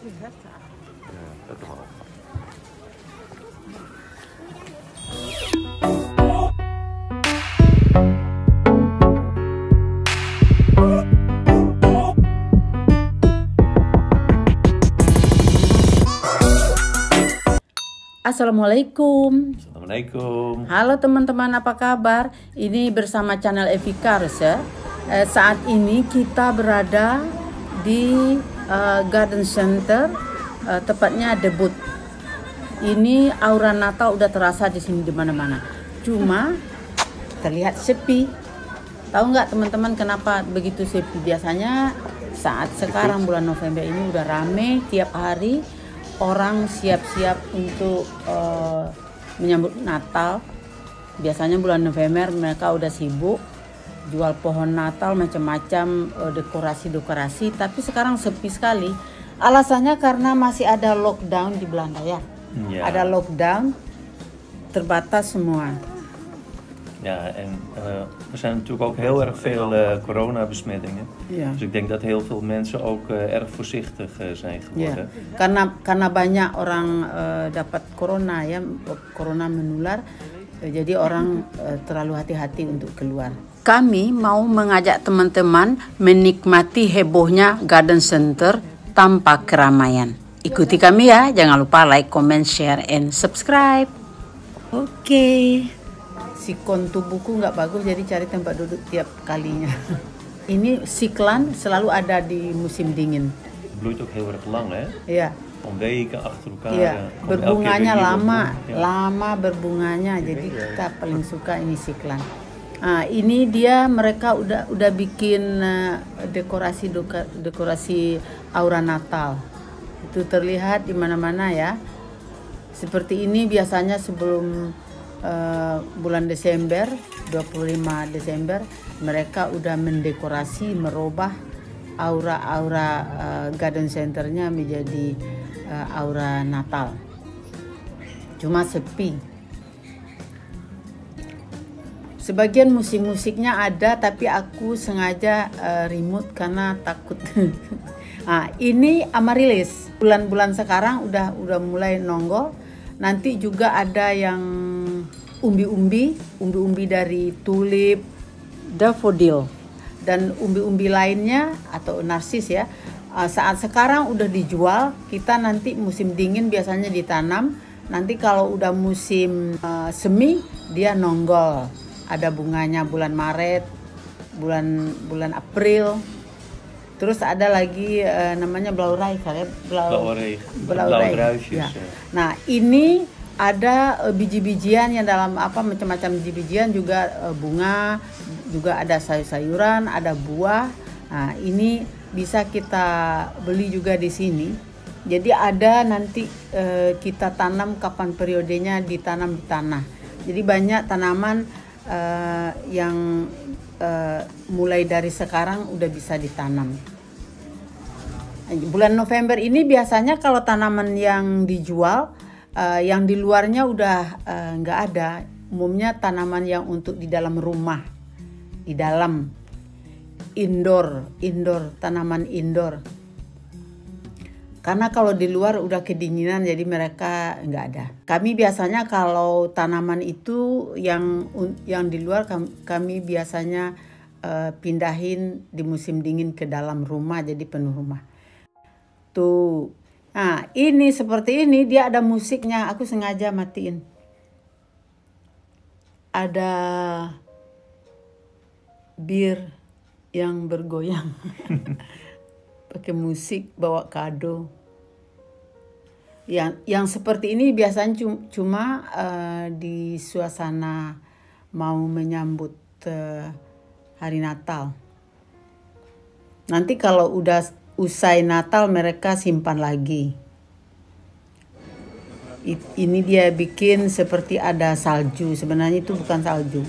Ja, dat toch wel. Assalamualaikum. Assalamualaikum. Halo teman-teman, apa kabar? Ini bersama channel Evikars ya. Saat ini kita berada di Garden Center, tepatnya Debut. Ini aura Natal udah terasa di sini di mana-mana. Cuma terlihat sepi. Tahu nggak teman-teman kenapa begitu sepi? Biasanya saat sekarang bulan November ini udah rame, tiap hari orang siap-siap untuk menyambut Natal. Biasanya bulan November mereka udah sibuk jual pohon Natal, macam-macam dekorasi-dekorasi. Tapi sekarang sepi sekali. Alasannya karena masih ada lockdown di Belanda ya. Ja. Ada lockdown, terbatas semua. Ja, en er zijn natuurlijk ook heel erg veel coronabesmettingen. Ja. Dus ik denk dat heel veel mensen ook erg voorzichtig zijn geworden. Ya, karena banyak orang dapat corona ya, corona menular, jadi orang terlalu hati-hati untuk keluar. Kami mau mengajak teman-teman menikmati hebohnya Garden Center tanpa keramaian. Ikuti kami ya, jangan lupa like, comment, share, and subscribe. Oke. Sikon tubuhku nggak bagus, jadi cari tempat duduk tiap kalinya. Ini siklan selalu ada di musim dingin. Het bloeit ook heel erg lang, hè? Iya. Om weken achter elkaar. Iya, berbunganya lama, Ja. lama berbunganya. Jadi kita paling suka ini siklan. Nah, ini dia mereka udah bikin dekorasi aura Natal. Itu terlihat di mana-mana ya. Seperti ini biasanya sebelum bulan Desember, 25 Desember, mereka udah mendekorasi, merubah aura-aura Garden Centernya menjadi aura Natal. Cuma sepi. Sebagian musik-musiknya ada, tapi aku sengaja remote karena takut. Nah, ini Amaryllis. Bulan-bulan sekarang udah mulai nongol. Nanti juga ada yang umbi-umbi dari tulip, daffodil, dan umbi-umbi lainnya atau narsis ya. Saat sekarang udah dijual, kita nanti musim dingin biasanya ditanam. Nanti kalau udah musim semi dia nonggol. Ada bunganya bulan Maret, bulan April. Terus ada lagi namanya blauwreich ya, blauwreich. Ya. Nah, ini ada biji-bijian yang dalam macam-macam biji-bijian, juga bunga, juga ada sayur-sayuran, ada buah. Nah, ini bisa kita beli juga di sini. Jadi ada nanti kita tanam kapan periodenya ditanam di tanah. Jadi banyak tanaman yang mulai dari sekarang udah bisa ditanam. Bulan November ini biasanya kalau tanaman yang dijual, yang di luarnya udah nggak ada. Umumnya tanaman yang untuk di dalam rumah, di dalam indoor, tanaman indoor. Karena kalau di luar udah kedinginan, jadi mereka nggak ada. Kami biasanya kalau tanaman itu yang di luar kami biasanya pindahin di musim dingin ke dalam rumah, jadi penuh rumah. Tuh. Nah, ini seperti ini dia ada musiknya. Aku sengaja matiin. Ada bir yang bergoyang. Pakai musik, bawa kado. Yang seperti ini biasanya cuma di suasana mau menyambut hari Natal. Nanti kalau udah usai Natal mereka simpan lagi. Ini dia bikin seperti ada salju. Sebenarnya itu bukan salju.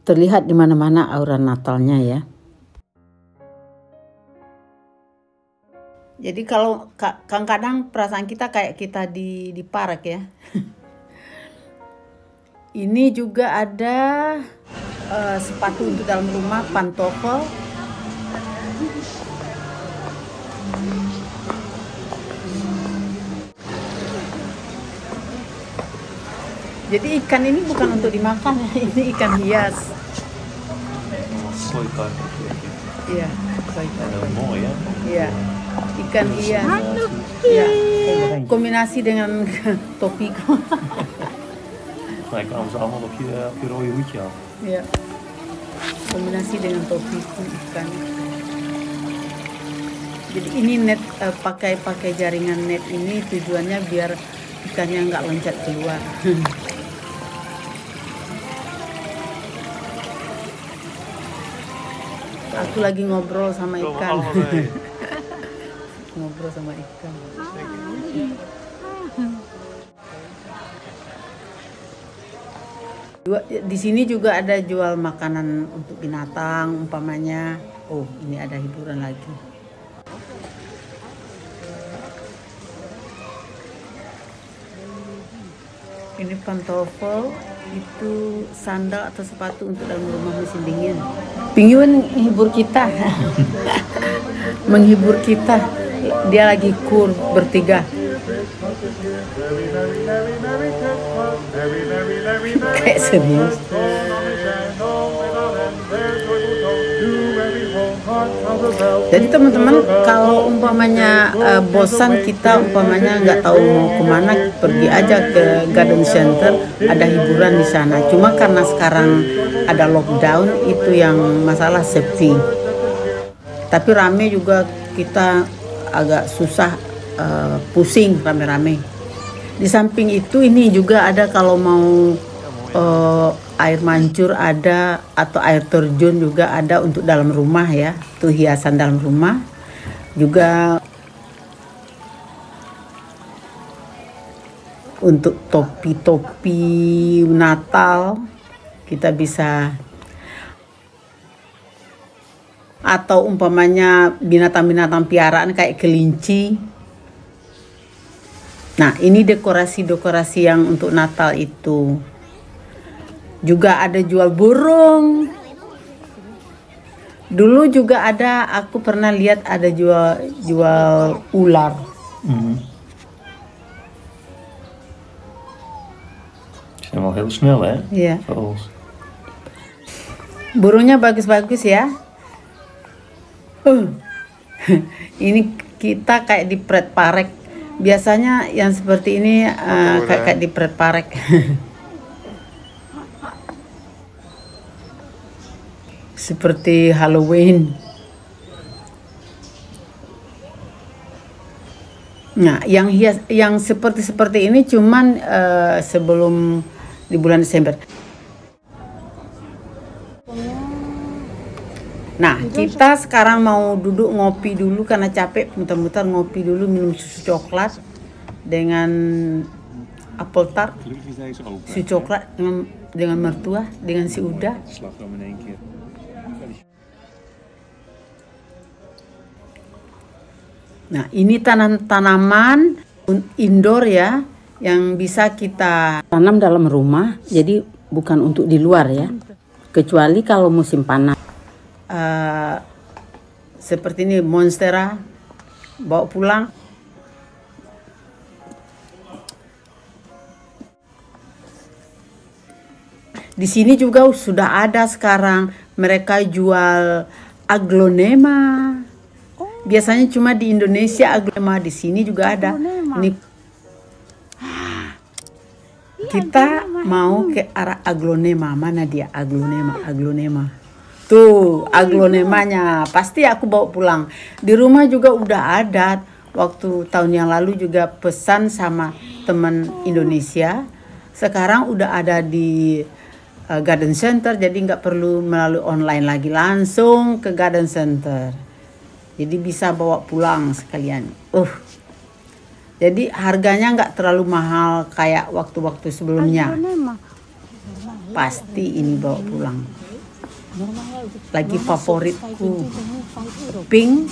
Terlihat di mana-mana aura Natalnya ya. Jadi kalau kadang perasaan kita kayak kita di park ya. Ini juga ada sepatu untuk dalam rumah, pantofel. Jadi ikan ini bukan untuk dimakan, ini ikan hias. Koi kai. Iya, koi-koi. Mooi ya. Iya, ikan hias. Iya, kombinasi dengan topiku. Maar je kan ze allemaal op je rode hoedje af. Iya, kombinasi dengan topiku ikan. Jadi ini net pakai jaringan net ini tujuannya biar ikannya nggak loncat keluar. Aku lagi ngobrol sama ikan. Ngobrol sama ikan. Di sini juga ada jual makanan untuk binatang umpamanya. Oh, ini ada hiburan lagi. Ini pantofel, itu sandal atau sepatu untuk dalam rumah musim dingin. Pinguin menghibur kita. Menghibur kita. Dia lagi kur bertiga. Kayak serius. Jadi teman-teman, kalau umpamanya bosan kita umpamanya nggak tahu mau kemana, pergi aja ke garden center, ada hiburan di sana. Cuma karena sekarang ada lockdown, itu yang masalah sepi. Tapi rame juga, kita agak susah, pusing rame-rame. Di samping itu ini juga ada kalau mau air mancur ada, atau air terjun juga ada untuk dalam rumah ya, tuh hiasan dalam rumah. Juga untuk topi-topi Natal kita bisa, atau umpamanya binatang-binatang piaraan kayak kelinci. Nah, ini dekorasi-dekorasi yang untuk Natal itu. Juga ada jual burung. Dulu juga ada, aku pernah lihat ada jual ular. Zijn wel heel snel hè? Iya. Vogels. Burungnya bagus-bagus ya. Ini kita kayak di Pret Parek. Biasanya yang seperti ini kayak di Pret Parek. Seperti Halloween. Nah, yang hias, yang seperti ini cuman sebelum di bulan Desember. Nah, kita sekarang mau duduk ngopi dulu karena capek, muter-muter ngopi dulu, minum susu coklat dengan apple tart, susu coklat dengan mertua, dengan si Uda. Nah, ini tanaman indoor ya, yang bisa kita tanam dalam rumah, jadi bukan untuk di luar ya, kecuali kalau musim panas. Seperti ini monstera, bawa pulang. Di sini juga sudah ada sekarang mereka jual aglonema. Biasanya cuma di Indonesia aglonema, di sini juga ada. Ini kita mau ke arah aglonema. Mana dia aglonema? Tuh aglonemanya, pasti aku bawa pulang. Di rumah juga udah ada. Waktu tahun yang lalu juga pesan sama teman Indonesia. Sekarang udah ada di garden center, jadi nggak perlu melalui online lagi, langsung ke garden center. Jadi bisa bawa pulang sekalian. Jadi harganya nggak terlalu mahal kayak waktu-waktu sebelumnya. Pasti ini bawa pulang. Lagi favoritku pink.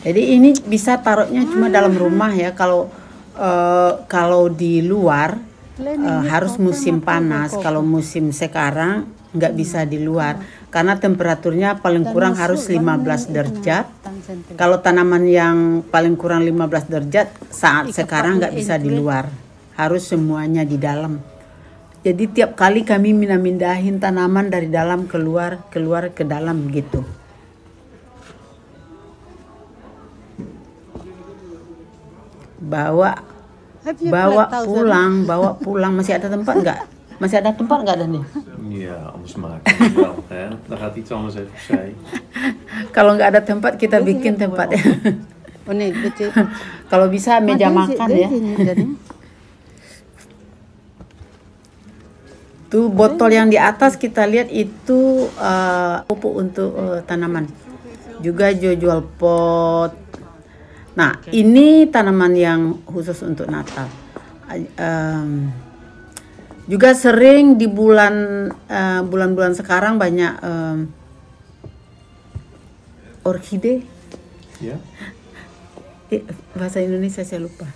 Jadi ini bisa taruhnya cuma dalam rumah ya. Kalau di luar harus musim panas. Kalau musim sekarang nggak bisa di luar karena temperaturnya paling kurang harus 15 derajat. Kalau tanaman yang paling kurang 15 derajat saat sekarang nggak bisa di luar, harus semuanya di dalam. Jadi tiap kali kami mindahin tanaman dari dalam keluar ke dalam gitu. Bawa pulang. Masih ada tempat nggak? Masih ada tempat nggak, Dani? Ja, anders maken we het wel. Hè? Dan gaat iets anders even opzij. Kalau nggak ada tempat kita bikin tempat ya. Kalau bisa meja makan ya. Tuh botol yang di atas kita lihat itu pupuk untuk tanaman. Juga jual pot. Nah, ini tanaman yang khusus untuk Natal. Juga sering di bulan-bulan sekarang banyak orkide. Ya. Bahasa Indonesia saya lupa.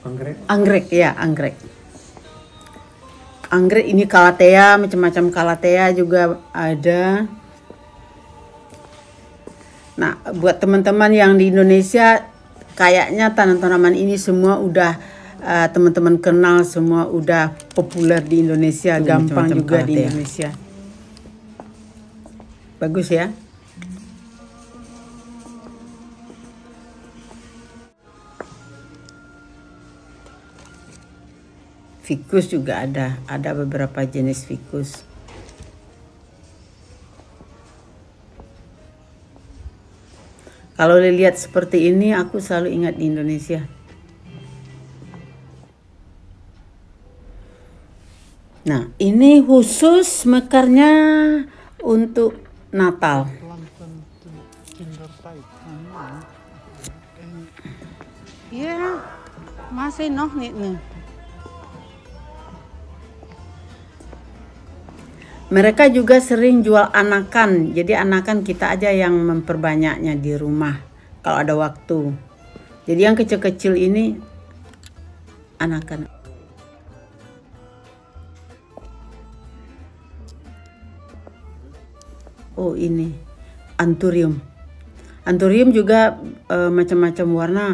Anggrek. Anggrek ya, anggrek. Anggrek ini calathea, macam-macam calathea juga ada. Nah, buat teman-teman yang di Indonesia, kayaknya tanaman-tanaman ini semua udah teman-teman kenal, semua udah populer di Indonesia, gampang juga di Indonesia. Bagus ya. Ficus juga ada beberapa jenis ficus. Kalau dilihat seperti ini, aku selalu ingat di Indonesia. Nah, ini khusus mekarnya untuk Natal. Ja, masih nog niet nu. Mereka juga sering jual anakan. Jadi anakan kita aja yang memperbanyaknya di rumah kalau ada waktu. Jadi yang kecil-kecil ini anakan. Oh, ini anthurium. Anthurium juga macam-macam warna.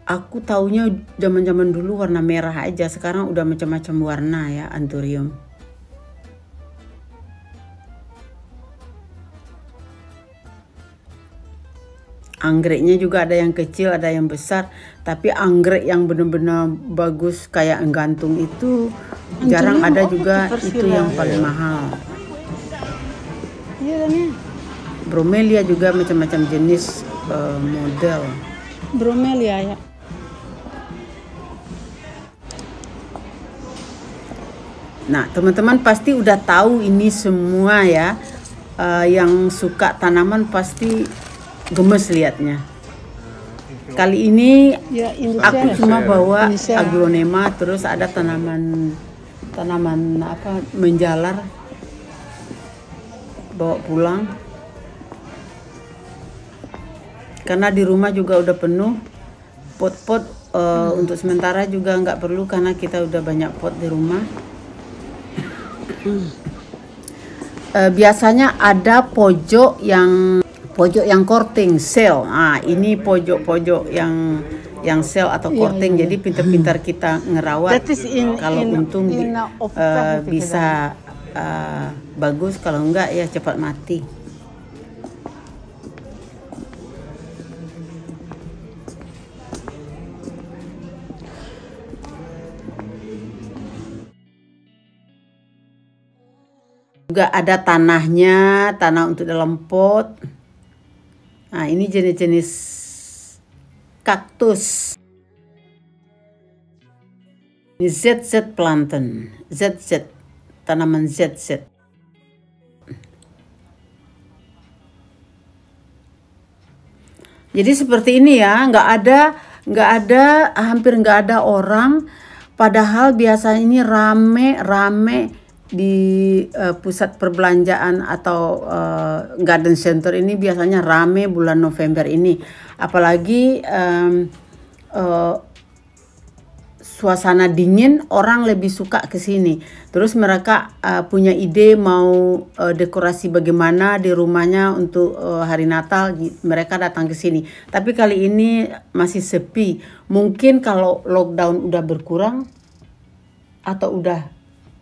Aku taunya zaman-zaman dulu warna merah aja. Sekarang udah macam-macam warna ya anthurium. Anggreknya juga ada yang kecil, ada yang besar. Tapi anggrek yang benar-benar bagus kayak gantung itu jarang ada juga, itu yang paling mahal. Bromelia juga macam-macam jenis model. Bromelia ya. Nah, teman-teman pasti udah tahu ini semua ya. Yang suka tanaman pasti gemes liatnya. Kali ini Ya, aku cuma bawa Indonesia. aglonema, terus ada tanaman apa menjalar, bawa pulang. Karena di rumah juga udah penuh pot-pot, untuk sementara juga nggak perlu karena kita udah banyak pot di rumah. Biasanya ada pojok yang courting, sale. Nah, ini pojok-pojok yang sale atau courting. Jadi pintar-pintar kita ngerawat. Kalau untung bisa bagus, kalau enggak ya cepat mati. Juga ada tanahnya, tanah untuk dalam pot. Nah, ini jenis-jenis kaktus. Ini ZZ plantain, ZZ, tanaman ZZ. Jadi seperti ini ya, hampir nggak ada orang. Padahal biasanya ini rame di pusat perbelanjaan atau garden center ini biasanya rame bulan November ini. Apalagi suasana dingin, orang lebih suka ke sini. Terus mereka punya ide mau dekorasi bagaimana di rumahnya untuk hari Natal, mereka datang ke sini. Tapi kali ini masih sepi. Mungkin kalau lockdown udah berkurang atau udah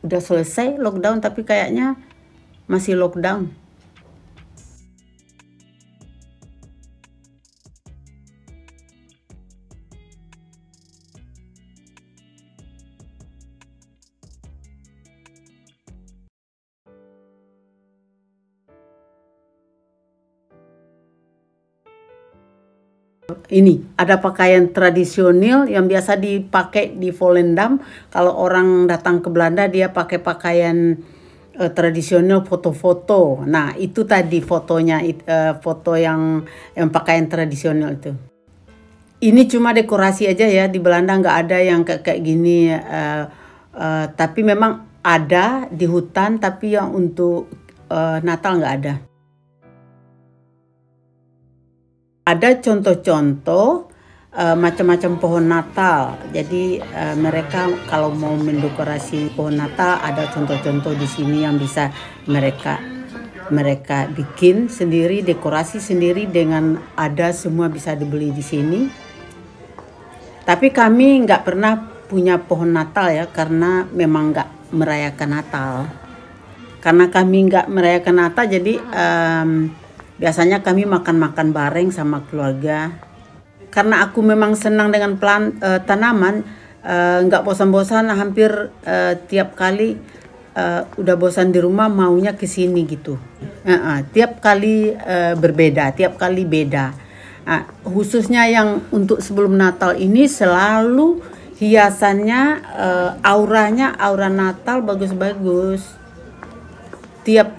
selesai lockdown, tapi kayaknya masih lockdown. Ini ada pakaian tradisional yang biasa dipakai di Volendam. Kalau orang datang ke Belanda dia pakai pakaian tradisional, foto-foto. Nah itu tadi fotonya, foto yang pakaian tradisional itu. Ini cuma dekorasi aja ya, di Belanda nggak ada yang kayak gini. Tapi memang ada di hutan, tapi yang untuk Natal nggak ada. Ada contoh-contoh macam-macam pohon Natal. Jadi mereka kalau mau mendekorasi pohon Natal, ada contoh-contoh di sini yang bisa mereka bikin sendiri, dekorasi sendiri, dengan ada semua bisa dibeli di sini. Tapi kami nggak pernah punya pohon Natal ya, karena memang nggak merayakan Natal. Karena kami nggak merayakan Natal, jadi biasanya kami makan-makan bareng sama keluarga. Karena aku memang senang dengan tanaman, nggak bosan-bosan, hampir tiap kali udah bosan di rumah maunya ke sini gitu. Tiap kali berbeda, tiap kali beda. Khususnya yang untuk sebelum Natal ini selalu hiasannya, aura Natal bagus-bagus. Tiap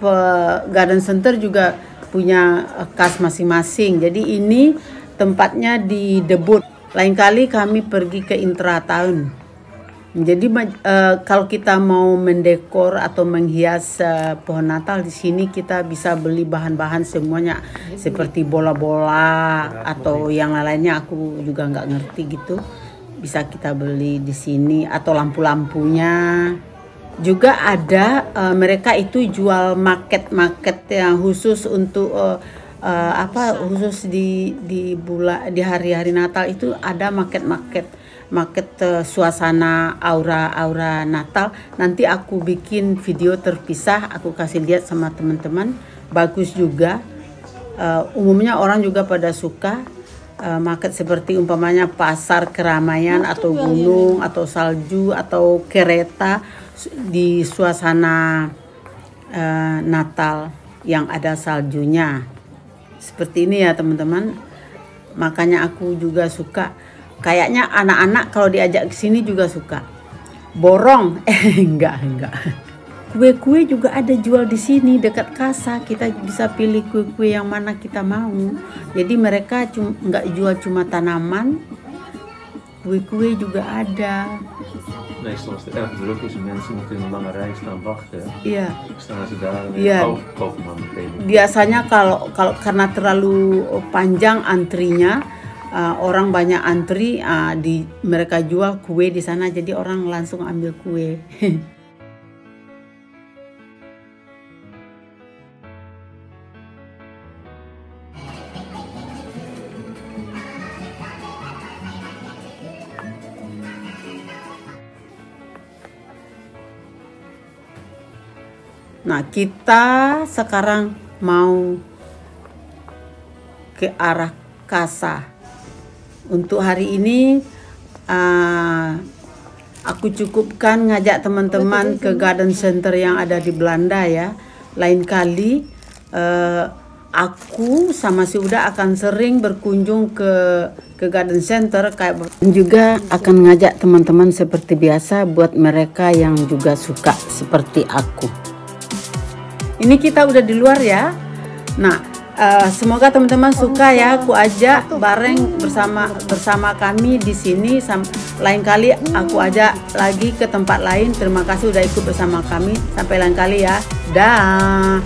garden center juga punya khas masing-masing. Jadi ini tempatnya di Debut. Lain kali kami pergi ke Intratown. Jadi kalau kita mau mendekor atau menghias pohon Natal di sini, kita bisa beli bahan-bahan semuanya, seperti bola-bola atau yang lainnya. Aku juga nggak ngerti gitu. Bisa kita beli di sini, atau lampu-lampunya. Juga ada mereka itu jual market yang khusus untuk khusus di hari-hari Natal itu ada market suasana aura Natal. Nanti aku bikin video terpisah, aku kasih lihat sama teman-teman. Bagus juga. Umumnya orang juga pada suka market seperti umpamanya pasar keramaian atau gunung atau salju atau kereta di suasana Natal yang ada saljunya. Seperti ini ya teman-teman. Makanya aku juga suka. Kayaknya anak-anak kalau diajak ke sini juga suka. Borong, enggak. Kue-kue juga ada jual di sini dekat kasa. Kita bisa pilih kue-kue yang mana kita mau. Jadi mereka nggak jual cuma tanaman, kue-kue juga ada. Meestal als het erg druk is en mensen moeten in een lange rij staan wachten, Iya. staan ze daar Iya. kopen maar meteen. Biasanya kalau karena terlalu panjang antrinya, orang banyak antri, mereka jual kue di sana, jadi orang langsung ambil kue. Nah, kita sekarang mau ke arah kasa. Untuk hari ini aku cukupkan ngajak teman-teman ke garden center yang ada di Belanda ya. Lain kali aku sama si Uda akan sering berkunjung ke garden center, kayak juga akan ngajak teman-teman seperti biasa buat mereka yang juga suka seperti aku. Ini kita udah di luar ya. Nah, semoga teman-teman suka ya. Aku ajak bareng bersama kami di sini. Lain kali aku ajak lagi ke tempat lain. Terima kasih udah ikut bersama kami. Sampai lain kali ya. Dah.